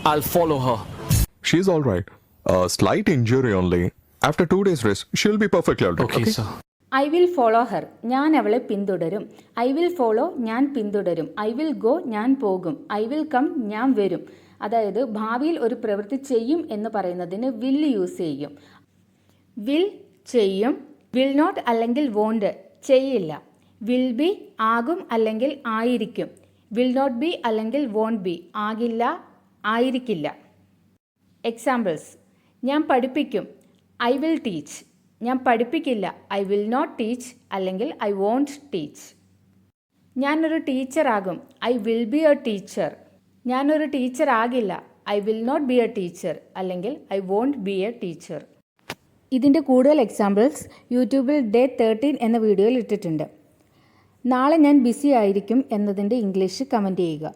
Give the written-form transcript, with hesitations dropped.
I'll follow her. She's all right. A slight injury only. After 2 days rest, she'll be perfectly all right. Okay, sir. I will follow Har, ഞാൻ അവളെ പിന്തുടരും. I will follow, ഞാൻ പിന്തുടരും. I will go, ഞാൻ പോകും. I will come, ഞാൻ വരും. അതായത് ഭാവിയിൽ ഒരു പ്രവൃത്തി ചെയ്യും എന്ന് പറയുന്നതിന് വിൽ യൂസ് ചെയ്യും. വിൽ ചെയ്യും, വിൽ നോട്ട് അല്ലെങ്കിൽ വോണ്ട് ചെയ്യില്ല. വിൽ ബി ആകും അല്ലെങ്കിൽ ആയിരിക്കും. വിൽ നോട്ട് ബി അല്ലെങ്കിൽ വോണ്ട് ബി ആകില്ല, ആയിരിക്കില്ല. എക്സാമ്പിൾസ്: ഞാൻ പഠിപ്പിക്കും, ഐ വിൽ ടീച്ച്. ഞാൻ പഠിപ്പിക്കില്ല, ഐ വിൽ നോട്ട് ടീച്ച് അല്ലെങ്കിൽ ഐ വോണ്ട് ടീച്ച്. ഞാനൊരു ടീച്ചറാകും, I will be a teacher. ഞാനൊരു ടീച്ചർ ആകില്ല, I will not be a teacher അല്ലെങ്കിൽ I won't be a teacher. ഇതിൻ്റെ കൂടുതൽ എക്സാമ്പിൾസ് യൂട്യൂബിൽ ഡേ 13 എന്ന വീഡിയോയിൽ ഇട്ടിട്ടുണ്ട്. നാളെ ഞാൻ ബിസി ആയിരിക്കും എന്നതിൻ്റെ ഇംഗ്ലീഷ് കമൻറ്റ് ചെയ്യുക.